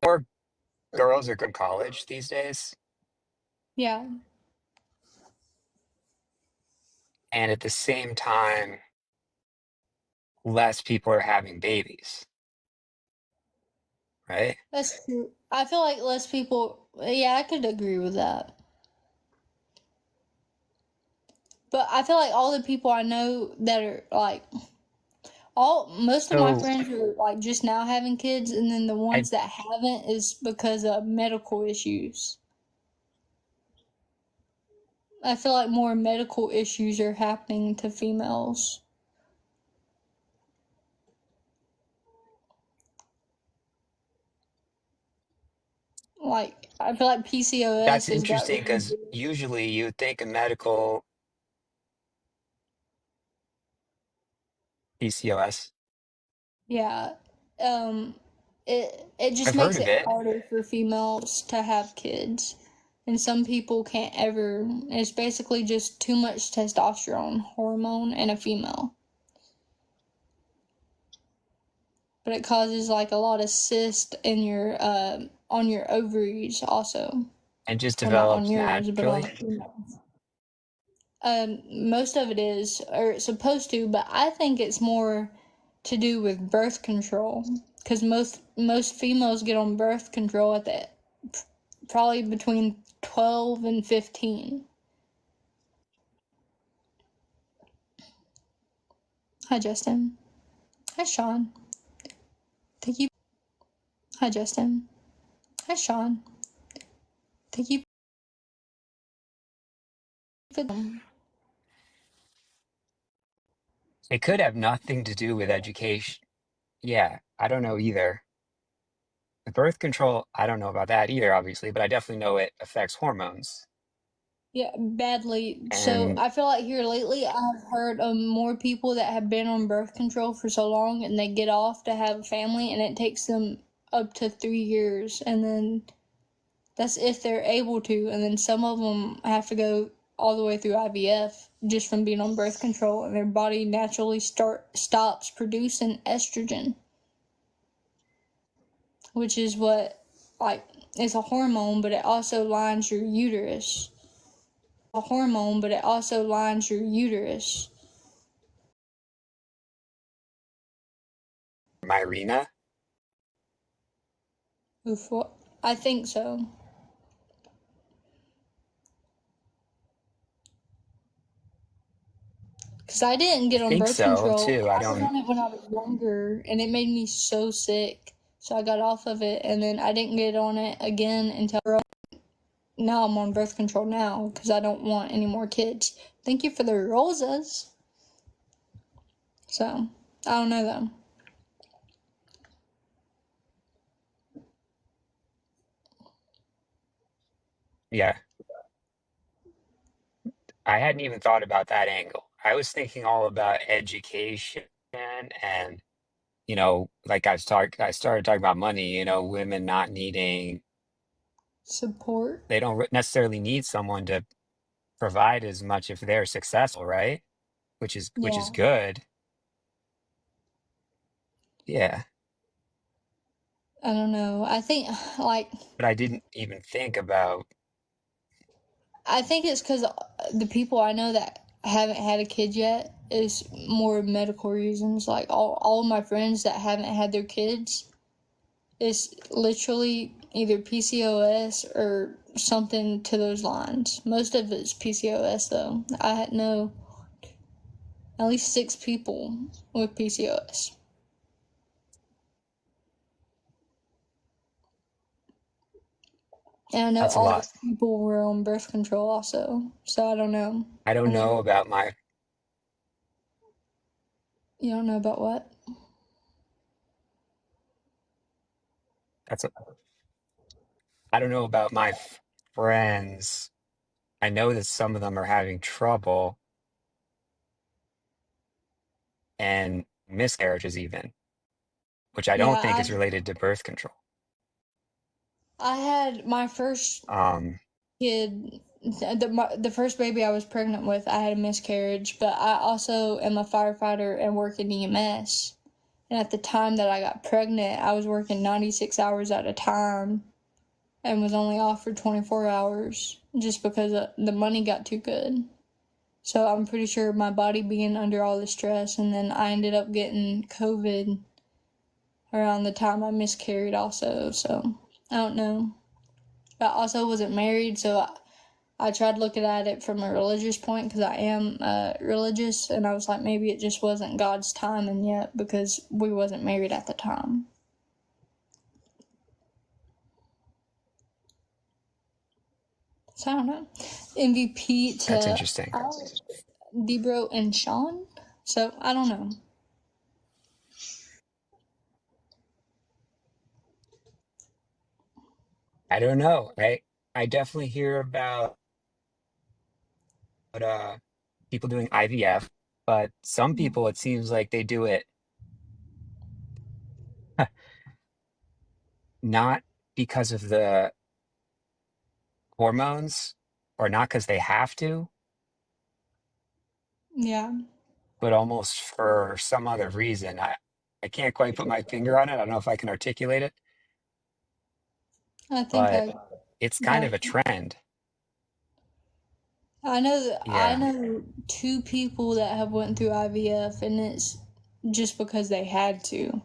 More girls are going to college these days, Yeah, and at the same time, less people are having babies, right? that's true. I feel like less people, yeah, I could agree with that. But I feel like all the people I know that are like, most of my So friends are like just now having kids, and then the I ones that haven't is because of medical issues. I feel like more medical issues are happening to females. Like, I feel like That's PCOS has got interesting really because big. usually you think a medical PCOS. Yeah. Um, it just I've makes heard of it it. harder for females to have kids. And some people can't ever. It's basically just too much testosterone hormone in a female. But it causes like a lot of cyst in your on your ovaries also. And just Well, not on develops yours, but on naturally. a female. Most of it is, or it's supposed to, but I think it's more to do with birth control because most females get on birth control at the probably between 12 and 15. Hi, Justin. Hi, Sean. Thank you. Hi, Justin. Hi, Sean. Thank you for them. It could have nothing to do with education. Yeah, I don't know either. The birth control, I don't know about that either, obviously, but I definitely know it affects hormones. Yeah, badly. So And I feel like here lately I've heard of more people that have been on birth control for so long and they get off to have a family and it takes them up to 3 years and then that's if they're able to, and then some of them have to go all the way through IVF just from being on birth control, and their body naturally stops producing estrogen, which is what like it's a hormone, but it also lines your uterus. A hormone, but it also lines your uterus. Myrina, Before, I think so. Because I didn't I get on think birth so control. too. I I was don't, on it when I was younger, and it made me so sick. So I got off of it, and then I didn't get on it again until now. I'm on birth control now because I don't want any more kids. Thank you for the roses. So I don't know though. yeah, I hadn't even thought about that angle. I was thinking all about education and, like I started talking about money, women not needing, Support. they don't necessarily need someone to provide as much if they're successful, right? Which is Yeah, good. Yeah. I don't know. I think like But I didn't even think about, I think it's because the people I know that haven't had a kid yet is more medical reasons. Like all of my friends that haven't had their kids is literally either PCOS or something to those lines. Most of it's PCOS though. I know at least 6 people with PCOS. And I know that's a all lot. those people were on birth control also. So I don't know. I don't And then know about my, you don't know about what? that's a, I don't know about my friends. I know that some of them are having trouble and miscarriages even, which I don't Yeah, think is related to birth control. I had my first Um, kid, the first baby I was pregnant with, I had a miscarriage, but I also am a firefighter and work in EMS. And at the time that I got pregnant, I was working 96 hours at a time and was only off for 24 hours just because the money got too good. So I'm pretty sure my body being under all the stress, and then I ended up getting COVID around the time I miscarried also. So I don't know. I also wasn't married, so I tried looking at it from a religious point because I am religious, and I was like, maybe it just wasn't God's timing yet because we wasn't married at the time. So I don't know. MVP That's to interesting. Debro and Sean. So I don't know. I don't know. I definitely hear about people doing IVF, but some people it seems like they do it not because of the hormones or not because they have to, Yeah, but almost for some other reason. I can't quite put my finger on it. I don't know if I can articulate it, I think but I it's kind got of a it. trend. I Yeah. know two people that have went through IVF, and it's just because they had to.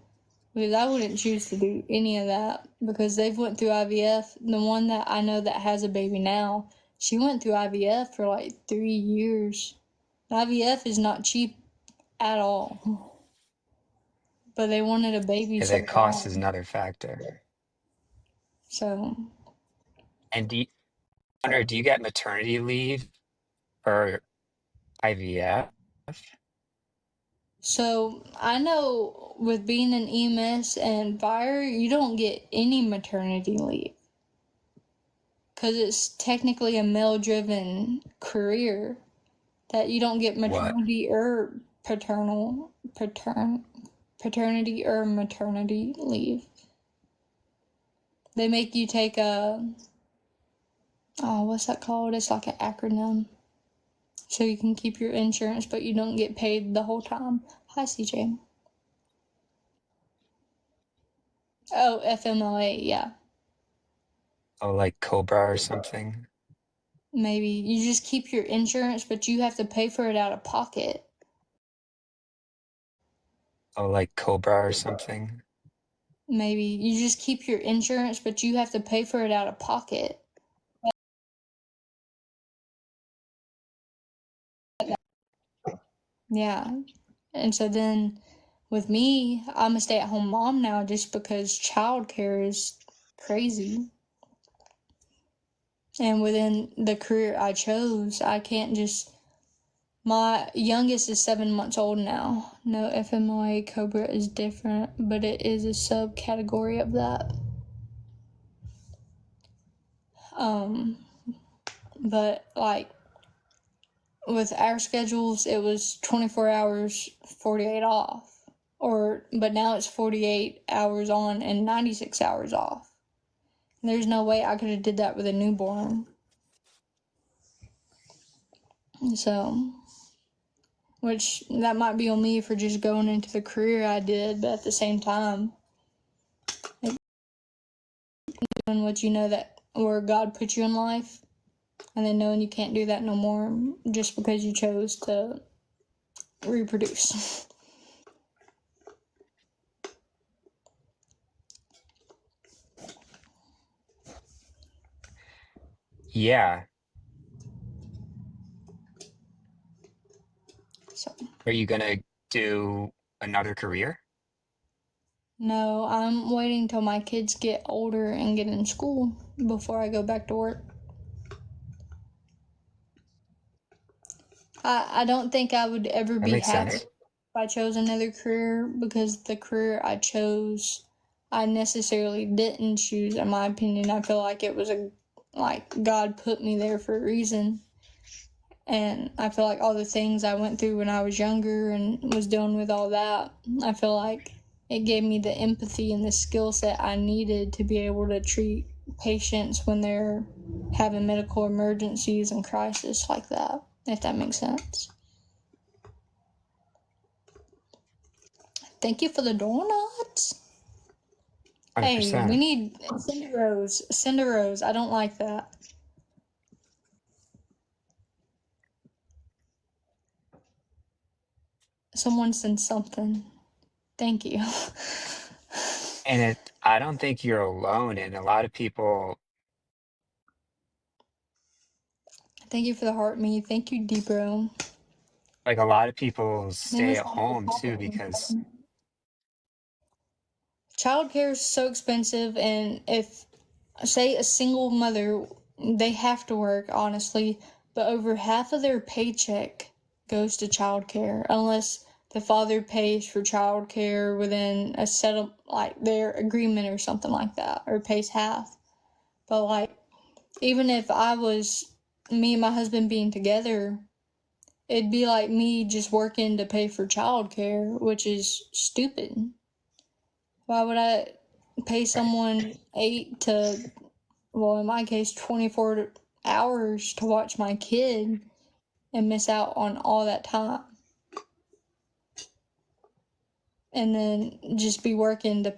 Because I wouldn't choose to do any of that because they've went through IVF. The one that I know that has a baby now, she went through IVF for like 3 years. IVF is not cheap at all, but they wanted a baby Yeah, so the cost is bad. another factor. So, And do you get maternity leave for IVF? so I know with being an EMS and fire, you don't get any maternity leave because it's technically a male-driven career. That you don't get What? maternity or paternity or maternity leave. They make you take what's that called? It's like an acronym. So you can keep your insurance, but you don't get paid the whole time. Hi, CJ. Oh, FMLA, yeah. Oh, like Cobra or something? Maybe. You just keep your insurance, but you have to pay for it out of pocket. Oh, like Cobra or something? Maybe. You just keep your insurance, but you have to pay for it out of pocket. Yeah. And so then with me, I'm a stay at home mom now just because childcare is crazy. And within the career I chose, I can't just. My youngest is 7 months old now. No, FMLA Cobra is different, but it is a subcategory of that. Um, but like with our schedules, it was 24 hours, 48 off. But now it's 48 hours on and 96 hours off. There's no way I could have did that with a newborn. So, which that might be on me for just going into the career I did, but at the same time, doing what you know that where God put you in life, and then knowing you can't do that no more just because you chose to reproduce. Yeah. So, Are you gonna do another career? no, I'm waiting till my kids get older and get in school before I go back to work. I don't think I would ever That be makes happy sense. if I chose another career because the career I chose, I necessarily didn't choose. In my opinion, I feel like it was like God put me there for a reason. And I feel like all the things I went through when I was younger and was dealing with all that, I feel like it gave me the empathy and the skill set I needed to be able to treat patients when they're having medical emergencies and crisis like that, if that makes sense. Thank you for the donuts. Hey, we 100%. need Cinderos. Cinderos. I don't like that. Someone send something. Thank you. And I don't think you're alone. And a lot of people, Thank you for the heart me. Thank you, Debro. like a lot of people Man, stay this at apple home too popping. because, Childcare is so expensive, and if, say, a single mother, they have to work, honestly, but over half of their paycheck goes to childcare, unless the father pays for childcare within a set of, like, their agreement or something like that, or pays half. But, like, even if I was, me and my husband being together, it'd be like me just working to pay for childcare, which is stupid. Why would I pay right, someone 8 to, well, in my case, 24 hours to watch my kid and miss out on all that time? And then just be working to,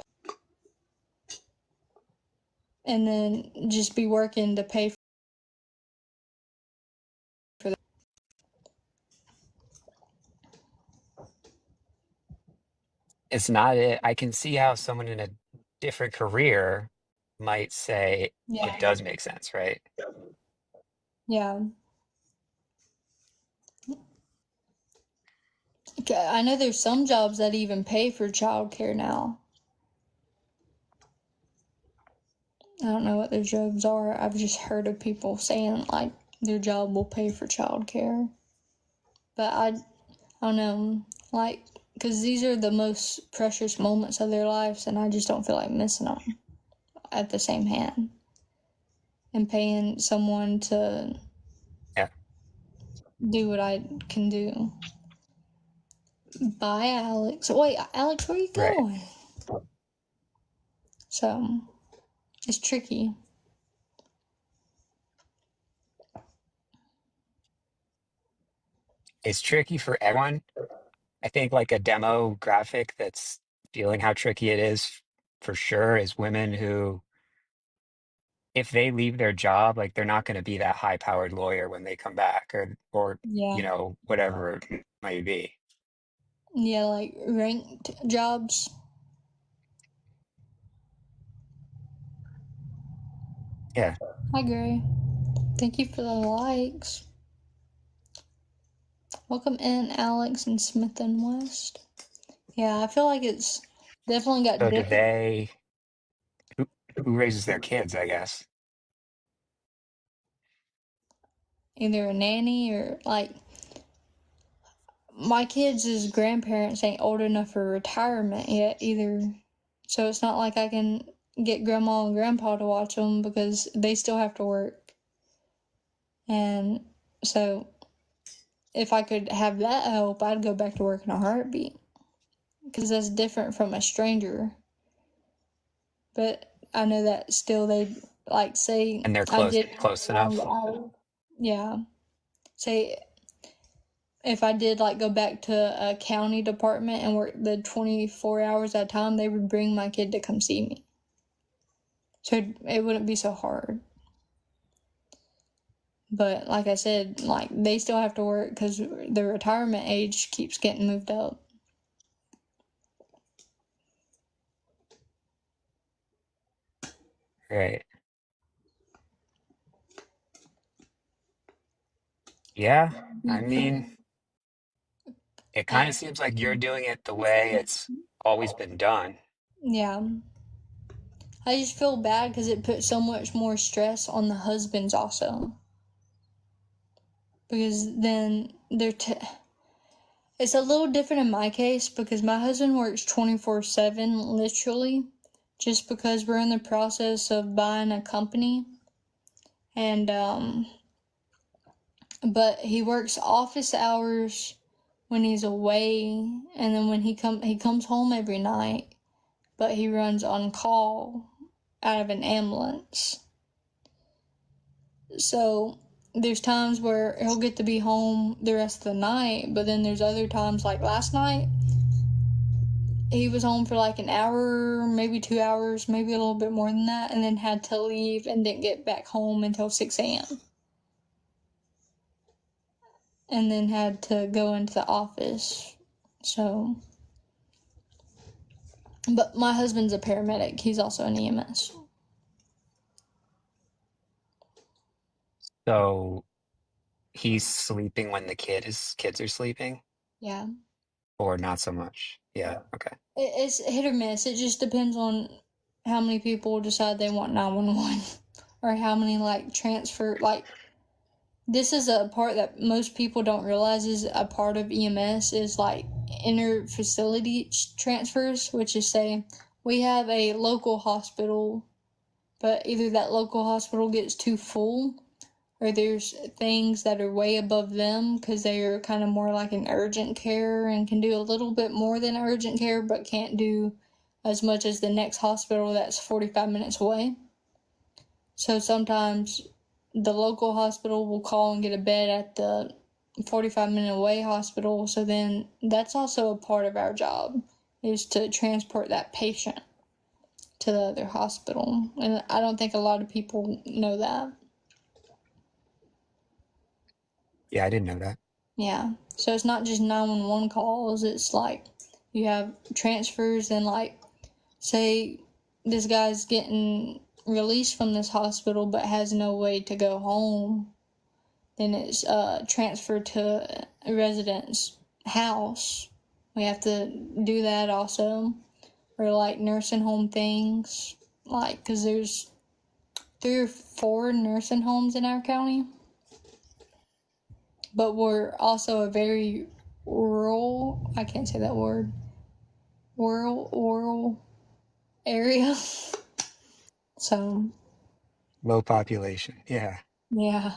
pay for that. it's not it. I can see how someone in a different career might say it Yeah. does make sense, right? Yeah. I know there's some jobs that even pay for childcare now. I don't know what their jobs are. I've just heard of people saying like their job will pay for childcare. But I don't know, like, because these are the most precious moments of their lives, and I just don't feel like missing them at the same hand. And paying someone to Yeah, do what I can do. Bye, Alex. Wait, Alex, where are you right. going? So, it's tricky. It's tricky for everyone. I think like a demographic that's feeling how tricky it is for sure is women who, if they leave their job, like they're not going to be that high-powered lawyer when they come back or Yeah. whatever it might be. Yeah, like ranked jobs. Yeah. Hi, Gray. Thank you for the likes. Welcome in, Alex and Smith and West. Yeah, I feel like it's definitely got So do different. they, who, who raises their kids, I guess? Either a nanny or like my kids' grandparents ain't old enough for retirement yet either. So it's not like I can get grandma and grandpa to watch them because they still have to work. And so if I could have that help, I'd go back to work in a heartbeat because that's different from a stranger. But I know that still they like say And they're I close did close long enough. hours. Yeah. Say if I did like go back to a county department and work the 24 hours at a time, they would bring my kid to come see me. So it wouldn't be so hard. But like I said, like they still have to work because the retirement age keeps getting moved up. Right. Yeah. I mean, it kind of And, seems like you're doing it the way it's always been done. yeah, I just feel bad because it puts so much more stress on the husbands also. Because then it's a little different in my case because my husband works 24/7 literally just because we're in the process of buying a company and but he works office hours when he's away and then when he comes home every night, but he runs on call out of an ambulance. So there's times where he'll get to be home the rest of the night, but then there's other times like last night he was home for like an hour, maybe 2 hours, maybe a little bit more than that, and then had to leave and didn't get back home until 6 a.m. And then had to go into the office. So, but my husband's a paramedic. He's also an EMS. So he's sleeping when the kids are sleeping, Yeah. or not so much. Yeah, okay. It's hit or miss. It just depends on how many people decide they want 911 or how many like transfer. Like, this is a part that most people don't realize is a part of EMS is like inter facility transfers, which is say we have a local hospital, but either that local hospital gets too full or there's things that are way above them because they are kind of more like an urgent care and can do a little bit more than urgent care but can't do as much as the next hospital that's 45 minutes away. So sometimes the local hospital will call and get a bed at the 45-minute away hospital. So then that's also a part of our job is to transport that patient to the other hospital. And I don't think a lot of people know that. Yeah, I didn't know that. Yeah. So it's not just 911 calls. It's like you have transfers and like say this guy's getting released from this hospital but has no way to go home, then it's transferred to a resident's house. We have to do that also. Or like nursing home things. Like, because there's 3 or 4 nursing homes in our county. But we're also a very rural, I can't say that word, rural area. So, Low population. Yeah. yeah.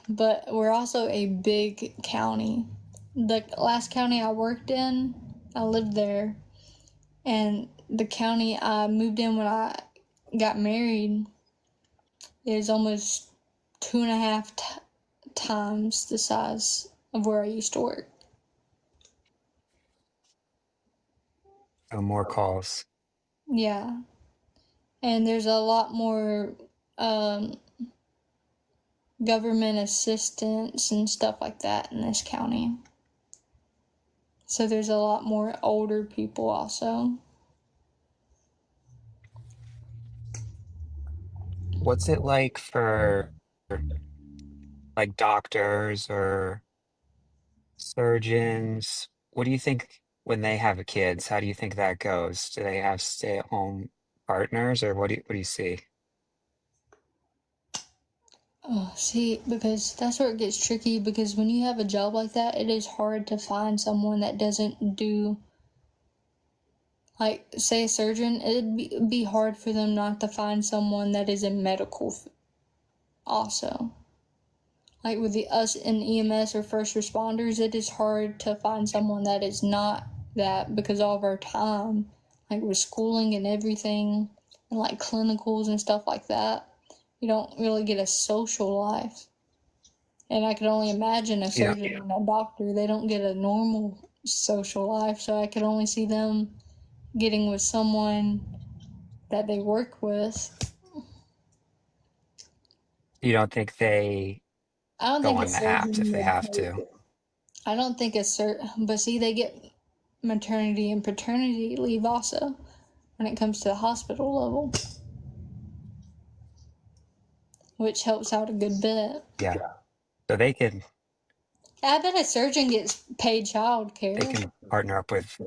But we're also a big county. The last county I worked in, I lived there, and the county I moved in when I got married is almost 2.5 times the size of where I used to work. No more calls. Yeah. And there's a lot more um, government assistance and stuff like that in this county. So there's a lot more older people also. What's it like for like doctors or surgeons? What do you think when they have kids? How do you think that goes? Do they have stay-at-home partners, or what do you see? Oh, see, because that's where it gets tricky. Because when you have a job like that, it is hard to find someone that doesn't do, like, say a surgeon, it'd be hard for them not to find someone that is in medical also. Like with us in EMS or first responders, it is hard to find someone that is not that because all of our time, like with schooling and everything, and like clinicals and stuff like that, you don't really get a social life. And I could only imagine a You know, surgeon and a doctor, they don't get a normal social life. So I could only see them getting with someone that they work with. you don't think they I don't go think a on the apps if surgeon they would have take to? it. I don't think but see, they get maternity and paternity leave also when it comes to the hospital level, which helps out a good bit. Yeah. So I bet a surgeon gets paid child they care. can partner up with,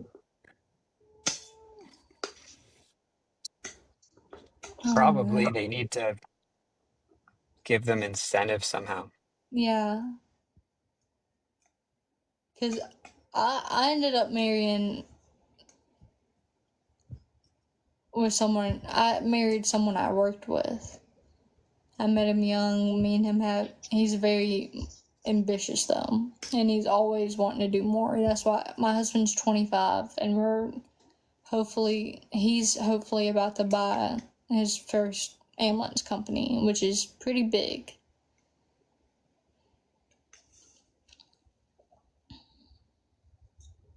Oh probably man. they need to give them incentive somehow. Yeah, because I ended up marrying I married someone I worked with. I met him young. Me and him he's very ambitious though, and he's always wanting to do more. That's why my husband's 25, and he's hopefully about to buy his first ambulance company, which is pretty big.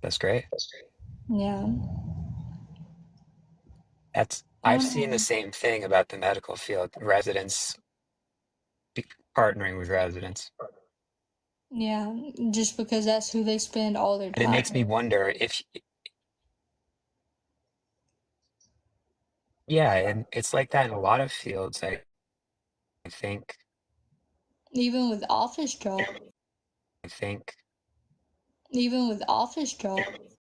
That's great. Yeah. I I've don't seen the know. same thing about the medical field, residents partnering with residents. Yeah, just because that's who they spend all their And it time makes me with. wonder if, yeah, and it's like that in a lot of fields, I think, Even with office jobs. I think, Even with office jobs.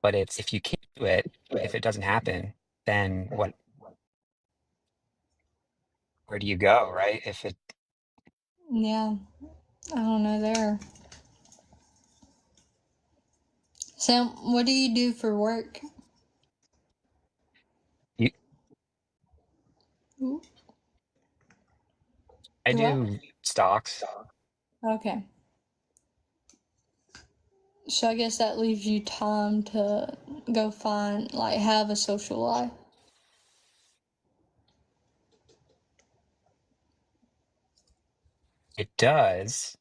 but it's if you can't do it, if it doesn't happen, then where do you go, right? If it, Yeah, I don't know there. Sam, what do you do for work? you, Ooh, I do what? do stocks. Okay. So I guess that leaves you time to go find, like, have a social life. It does,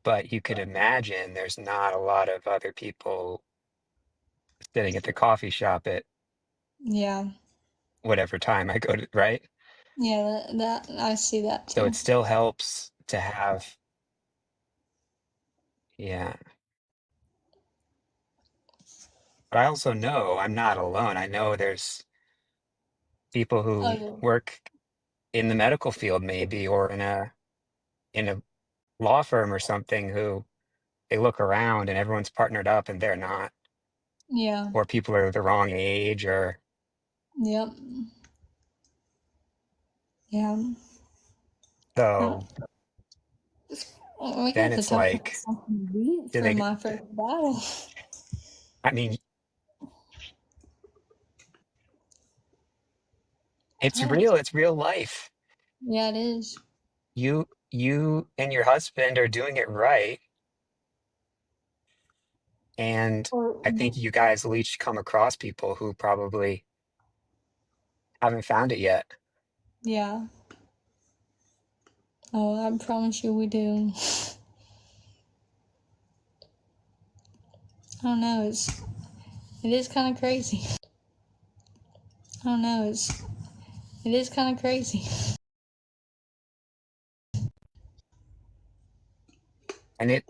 but you could imagine there's not a lot of other people sitting at the coffee shop at Yeah. whatever time I go to, right? Yeah, that I see that So it too. still helps to have, yeah. But I also know I'm not alone. I know there's people Oh, who yeah. work in the medical field maybe or in a law firm or something who they look around and everyone's partnered up and they're not, Yeah. or people are the wrong age or Yep. Yeah. Uh, so we then got to it's talk about like, something deep do for they, my first battle. I mean, What? it's real life. Yeah, it is. You and your husband are doing it right. And Or I think you guys will each come across people who probably haven't found it yet. yeah. Oh, I promise you we do. I don't know. It is kind of crazy. I don't know. It is kind of crazy. And it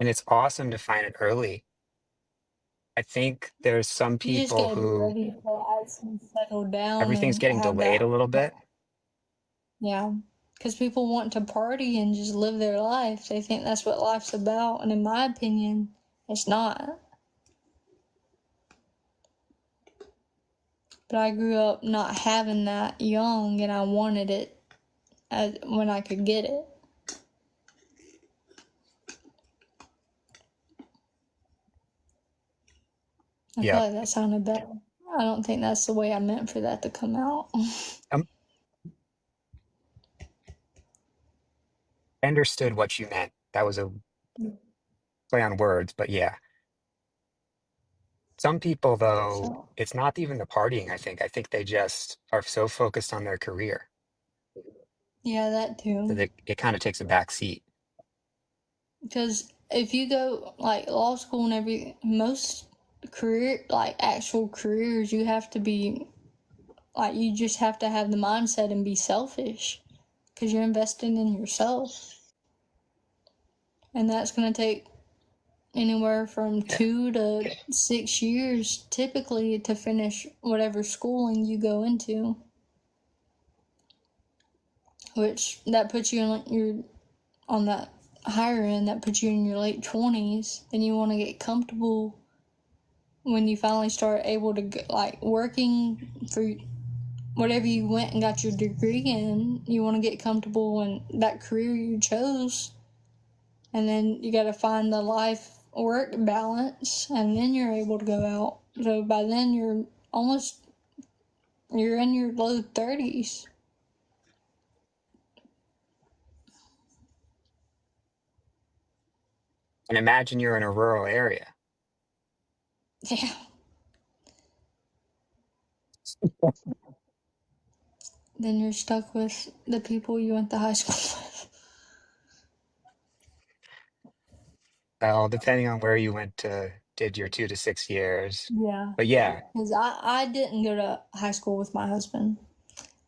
and it's awesome to find it early. I think there's some You just people gotta be who ready to actually settle down everything's and getting have delayed a that. little bit. Yeah. Because people want to party and just live their life. They think that's what life's about. And in my opinion, it's not. But I grew up not having that young and I wanted it when I could get it. I feel Yeah. like that sounded better. I don't think that's the way I meant for that to come out. Um, I understood what you meant. That was a play on words, but yeah. Some people, though, So, it's not even the partying, I think. I think they just are so focused on their career yeah, that that too. it kind of takes a back seat. Because if you go like law school and most career, like actual careers, you have to be like, you just have to have the mindset and be selfish because you're investing in yourself. And that's going to take anywhere from Yeah. 2 to 6 years typically to finish whatever schooling you go into, which that puts you in like your on that higher end, that puts you in your late 20s. Then you want to get comfortable when you finally start able to get, like, working for whatever you went and got your degree in. You want to get comfortable in that career you chose, and then you got to find the life work balance, and then you're able to go out. So by then you're in your low 30s. And imagine you're in a rural area. Yeah. Then you're stuck with the people you went to high school with. Well, depending on where you went to, did your 2 to 6 years. Yeah. But yeah, Because I didn't go to high school with my husband.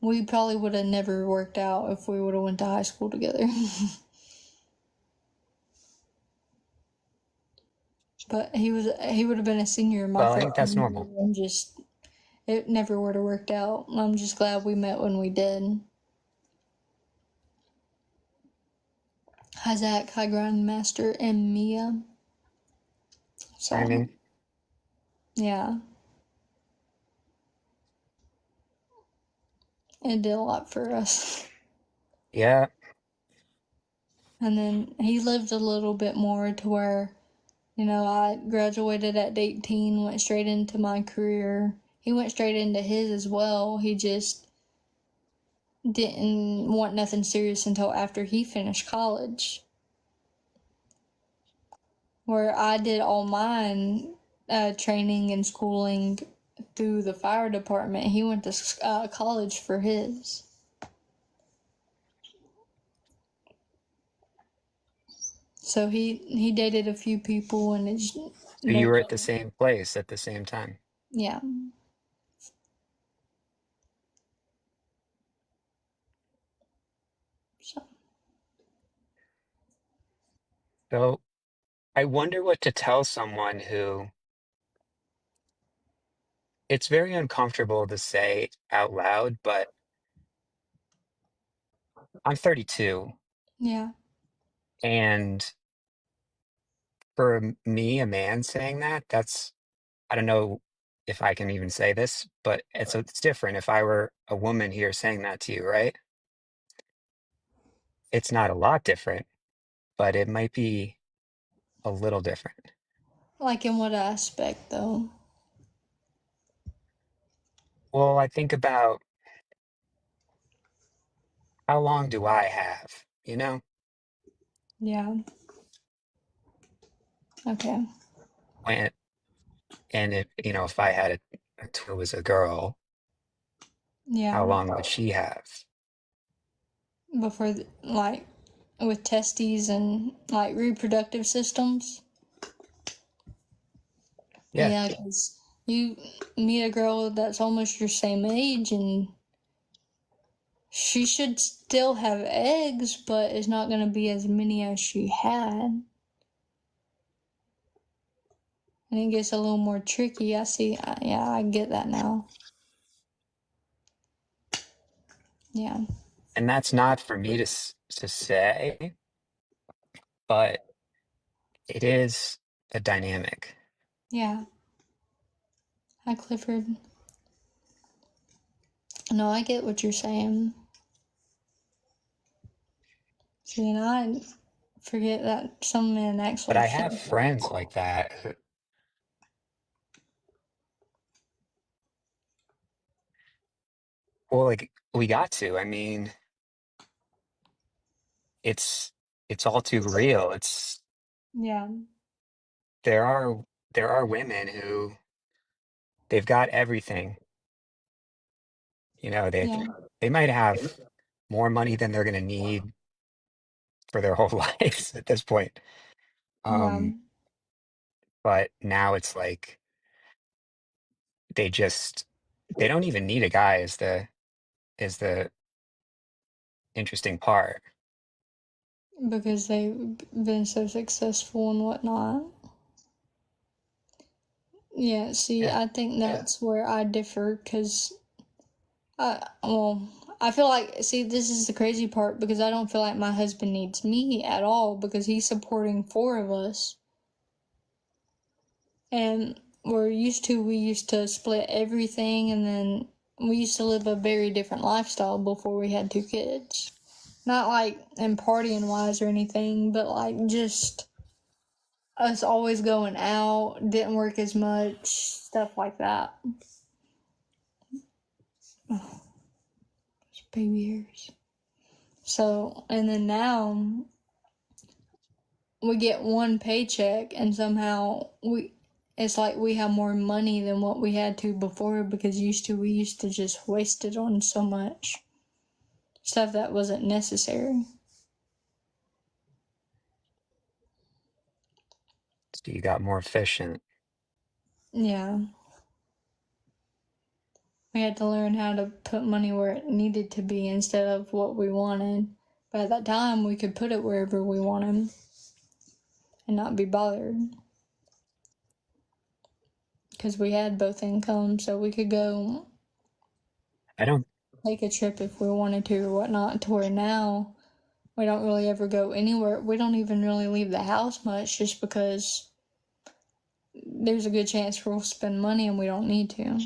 We probably would have never worked out if we would have went to high school together. But he would have been a senior in my well, I think that's freshman year normal. and just it never would have worked out. I'm just glad we met when we did. Hi Zach, hi Grandmaster and Mia. So Timing. yeah, it did a lot for us. Yeah, And then he lived a little bit more to where, I graduated at 18, went straight into my career. He went straight into his as well. He just didn't want nothing serious until after he finished college. Where I did all mine training and schooling through the fire department. He went to college for his. So he dated a few people and it's so you they were at the same place at the same time. yeah. So So I wonder what to tell someone who it's very uncomfortable to say out loud, but I'm 32, yeah. and for me, a man saying that, that's I don't know if I can even say this, but it's different if I were a woman here saying that to you, right? It's not a lot different, but it might be a little different. Like in what aspect though? Well, I think about how long do I have, you know? Yeah. Okay. When and if I had who was a girl, how Yeah. long would she have? Before like with testes and like reproductive systems. Yeah. Yeah, because you meet a girl that's almost your same age and she should still have eggs, but it's not going to be as many as she had. And it gets a little more tricky. I see. Yeah, I get that now. Yeah. And that's not for me to say, but it is a dynamic. Yeah. Hi, Clifford. No, I get what you're saying. See, and I forget that some men But actually I have feel that. friends like that. Well, like we got to. I mean, it's it's all too real. It's Yeah. there are there are women who they've got everything. You know, Yeah. they might have more money than they're going to need for their whole lives at this point. Yeah. Um, but now it's like they just they don't even need a guy is the interesting part. Because they've been so successful and whatnot. Yeah, see, Yeah. I think that's where I differ because well, I feel like, see, this is the crazy part because I don't feel like my husband needs me at all because he's supporting four of us. And we used to split everything and then we used to live a very different lifestyle before we had two kids. Not like in partying wise or anything, but like just us always going out, didn't work as much, stuff like that. Oh, baby hairs. So, and then now we get one paycheck and somehow it's like we have more money than what we had to before because we used to just waste it on so much stuff that wasn't necessary. So you got more efficient. Yeah. We had to learn how to put money where it needed to be instead of what we wanted. But at that time, we could put it wherever we wanted and not be bothered. Because we had both incomes, so we could go I don't take a trip if we wanted to or whatnot, to where now we don't really ever go anywhere. We don't even really leave the house much just because there's a good chance we'll spend money and we don't need to.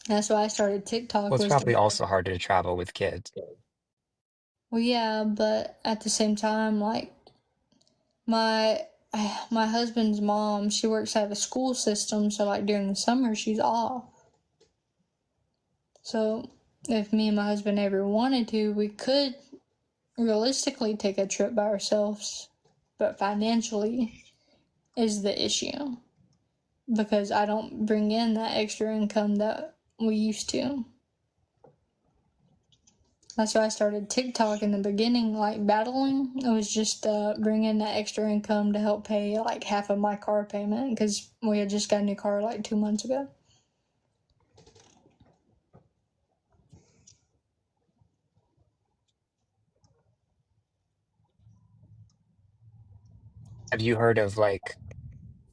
That's why I started TikTok Well, it's was probably to, also harder to travel with kids. well, yeah, but at the same time, like my my husband's mom, she works at a school system, so like during the summer she's off. So if me and my husband ever wanted to, we could realistically take a trip by ourselves, but financially is the issue because I don't bring in that extra income that we used to. That's why I started TikTok in the beginning, like battling. It was just bringing that extra income to help pay like half of my car payment because we had just got a new car like 2 months ago. Have you heard of like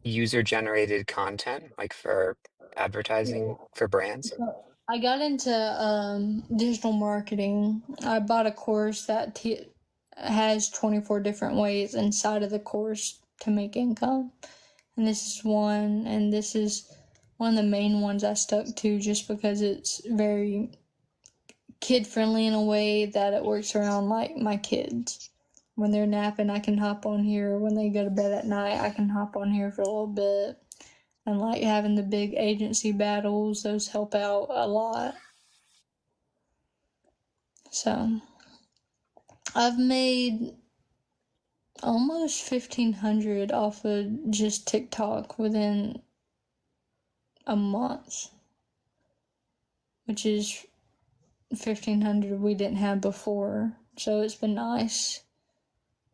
user-generated content, like for advertising for brands? So I got into digital marketing. I bought a course that has 24 different ways inside of the course to make income. And this is one, and this is one of the main ones I stuck to just because it's very kid friendly in a way that it works around like my kids. When they're napping, I can hop on here. When they go to bed at night, I can hop on here for a little bit. And like having the big agency battles, those help out a lot. So I've made almost 1,500 off of just TikTok within a month, which is 1,500 we didn't have before. So it's been nice.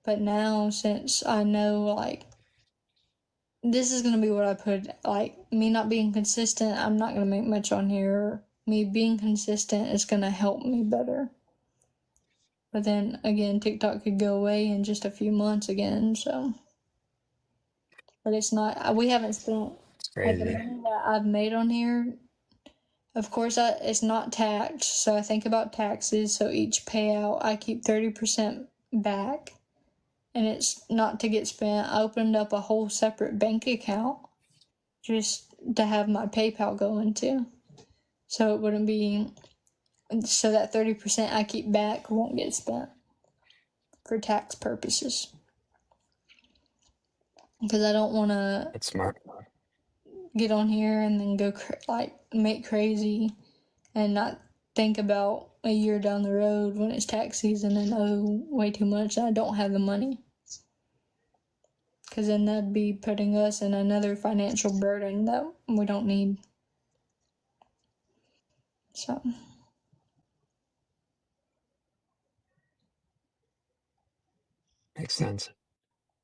But now, since I know, like, this is gonna be what I put, like, me not being consistent, I'm not gonna make much on here. Me being consistent is gonna help me better. But then again, TikTok could go away in just a few months again, so. But it's not, we haven't spent, It's like, the crazy. money that I've made on here. Of course, it's not taxed, so I think about taxes. So each payout, I keep 30% back, and it's not to get spent. I opened up a whole separate bank account just to have my PayPal go into, so it wouldn't be, so that 30% I keep back won't get spent for tax purposes. Because I don't want to That's smart. get on here and then go like make crazy and not think about a year down the road when it's tax season and owe way too much and I don't have the money. Because then that'd be putting us in another financial burden that we don't need. So, Makes sense.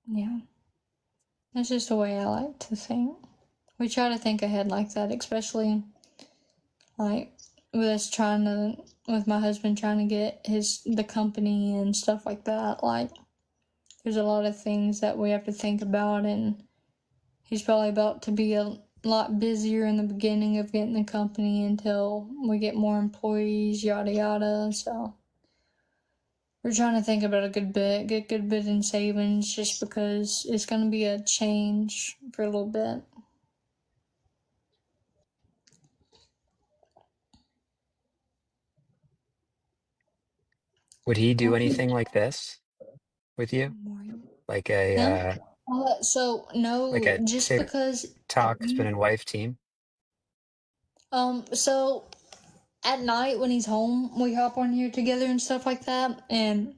yeah. That's just the way I like to think. We try to think ahead like that, especially like with us trying to, with my husband trying to get the company and stuff like that. Like, there's a lot of things that we have to think about, and he's probably about to be a lot busier in the beginning of getting the company until we get more employees, yada yada. So we're trying to think about a good bit, get a good bit in savings just because it's going to be a change for a little bit. Would he do Well, anything like this with you? Like a him? uh So like no, a just because TikTok husband he, and wife team? so at night when he's home, we hop on here together and stuff like that, and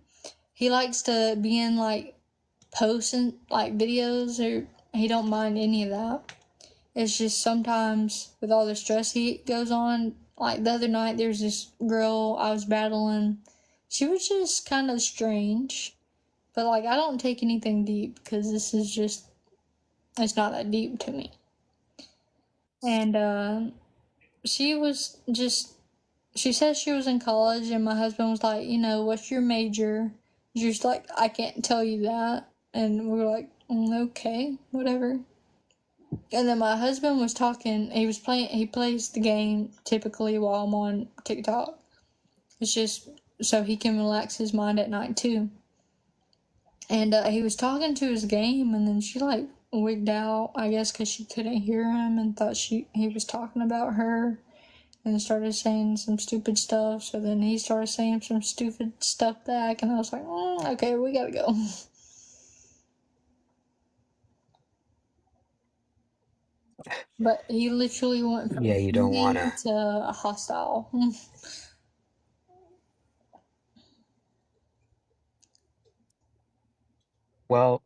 he likes to be in like posts and like videos, or he don't mind any of that. It's just sometimes with all the stress he goes on, like the other night there's this girl I was battling, She was just kind of strange, but like I don't take anything deep because this is just it's not that deep to me. And she was just she said she was in college, and my husband was like, what's your major? She was like, I can't tell you that, and we were like, okay, whatever. And then my husband was talking. He plays the game typically while I'm on TikTok. It's just so he can relax his mind at night too. And he was talking to his game, and then she like wigged out, I guess, because she couldn't hear him and thought he was talking about her, and started saying some stupid stuff. So then he started saying some stupid stuff back, and I was like, okay, we gotta go. But he literally went from Yeah, you don't want friendly to. to hostile. Well,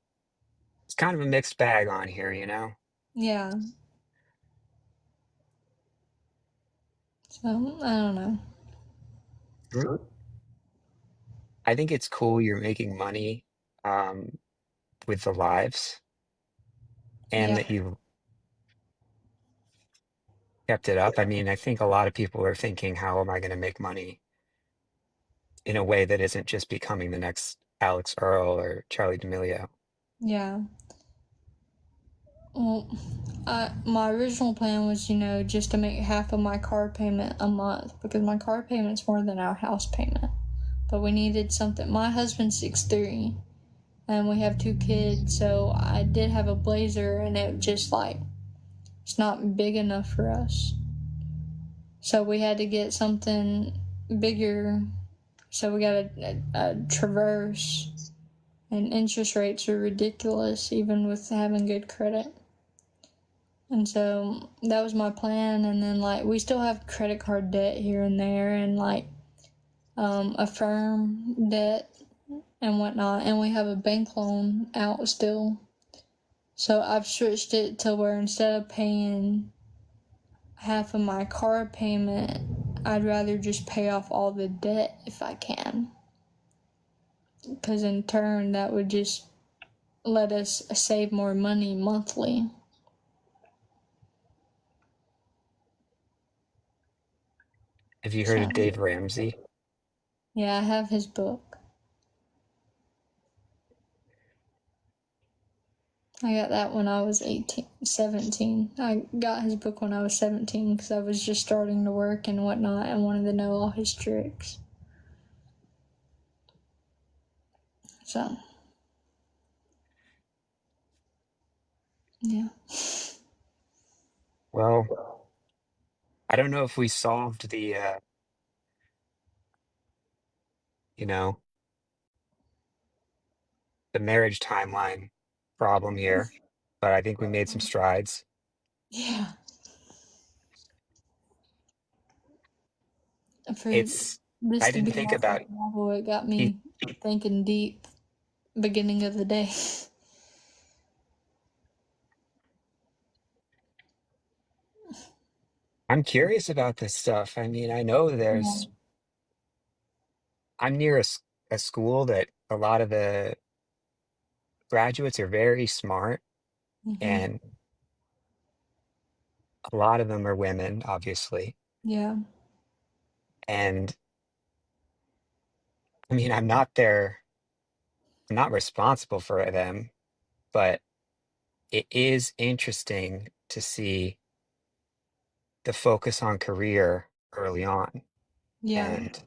it's kind of a mixed bag on here, you know? Yeah. So I don't know. I think it's cool you're making money um, with the lives and Yeah. that you've kept it up. I mean, I think a lot of people are thinking, how am I going to make money in a way that isn't just becoming the next Alex Earl or Charlie D'Amelio? Yeah. Well, my original plan was, just to make half of my car payment a month because my car payment's more than our house payment. But we needed something. My husband's 6'3", and we have two kids, so I did have a Blazer, and it just like it's not big enough for us. So we had to get something bigger. So we got a Traverse, and interest rates are ridiculous, even with having good credit. And so that was my plan. And then, like, we still have credit card debt here and there, and like a firm debt and whatnot. And we have a bank loan out still. So I've switched it to where instead of paying half of my car payment, I'd rather just pay off all the debt if I can. Because in turn, that would just let us save more money monthly. Have you heard So, of Dave Ramsey? yeah, I have his book. I got that when I was 17. I got his book when I was 17 because I was just starting to work and whatnot and wanted to know all his tricks. So, yeah. Well, I don't know if we solved you know, the marriage timeline problem here, but I think we made some strides. Yeah. For It's, this I to didn't be think my about first novel, it got he, me thinking deep beginning of the day. I'm curious about this stuff. I mean, I know Yeah. I'm near a school that a lot of the graduates are very smart, Hmm. and a lot of them are women, obviously. Yeah. And I mean, I'm not responsible for them, but it is interesting to see the focus on career early on. Yeah. And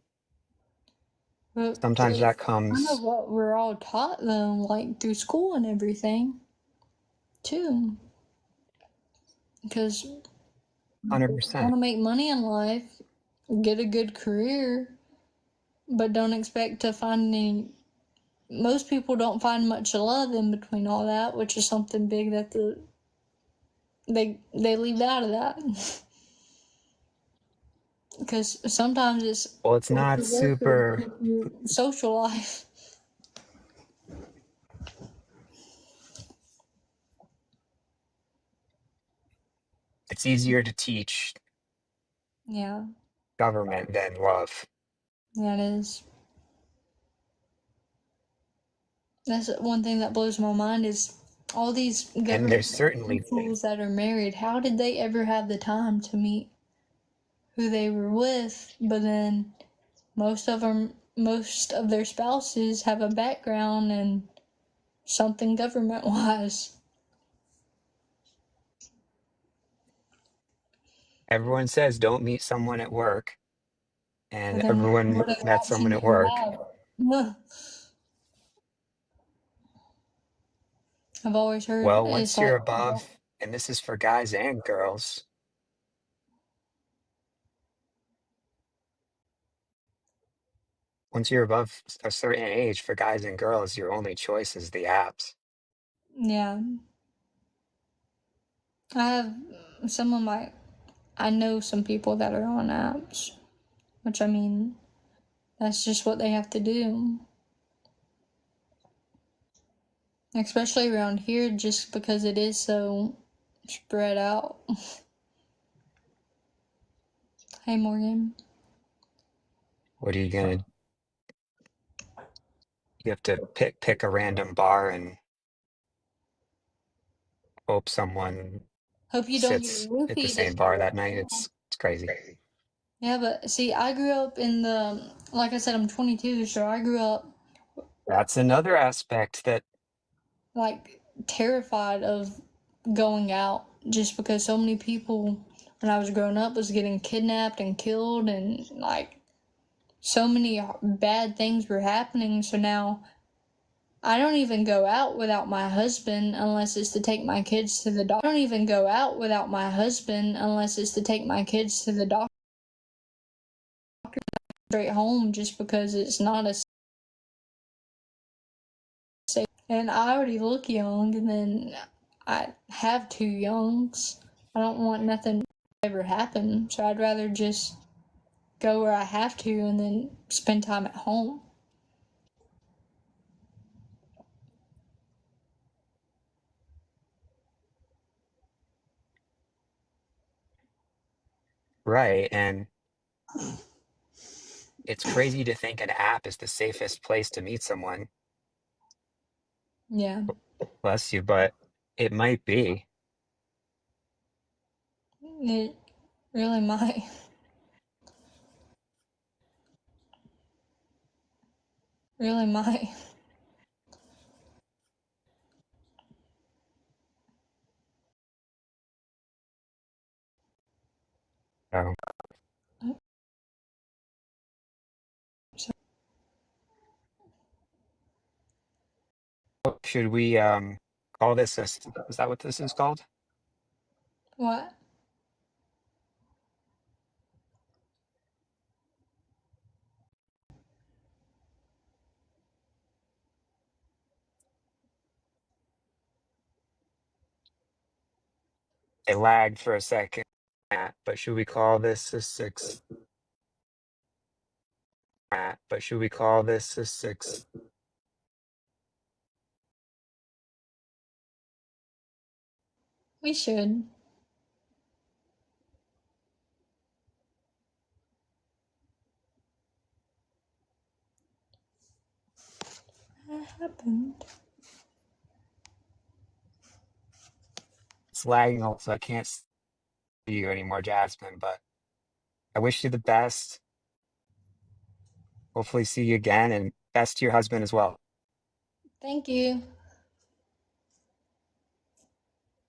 But sometimes it's that kind of comes what we're all taught, though, like through school and everything, too. Because if you want 100%. to make money in life, get a good career, but don't expect to find any. Most people don't find much love in between all that, which is something big that they leave out of that. Because sometimes it's Well, it's with not your work or super, with your social life. it's easier to teach Yeah, government than love. that is. That's one thing that blows my mind is all these And there's government certainly officials that are married. How did they ever have the time to meet who they were with? But then most of their spouses have a background in something government wise. everyone says don't meet someone at work, But and then everyone what other met someone option at do you work. have? I've always heard Well, it's once you're like, above, and this is for guys and girls, once you're above a certain age for guys and girls, your only choice is the apps. yeah. I have some of my, I know some people that are on apps, which I mean, that's just what they have to do. Especially around here, just because it is so spread out. Hey, Morgan. What are you gonna, you have to pick a random bar and hope someone Hope you don't get sits at the roofied same at the bar that night. restaurant. It's crazy. Yeah, but see, I grew up in the, like I said, I'm 22, so I grew up That's another aspect that like terrified of going out just because so many people when I was growing up was getting kidnapped and killed and like so many bad things were happening. So now I don't even go out without my husband unless it's to take my kids to the doctor. I don't even go out without my husband unless it's to take my kids to the doctor straight home just because it's not a safe. And I already look young and then I have two youngs. I don't want nothing to ever happen. So I'd rather just go where I have to and then spend time at home. right, and it's crazy to think an app is the safest place to meet someone. Yeah. Bless you, but it might be. It really might. Really might. So, So, should we call this a, is that what this is called? what? It lagged for a second, but should we call this a six? But should we call this a six? We should. What happened? It's lagging also. I can't see you anymore, Jasmine, but I wish you the best. Hopefully see you again and best to your husband as well. Thank you.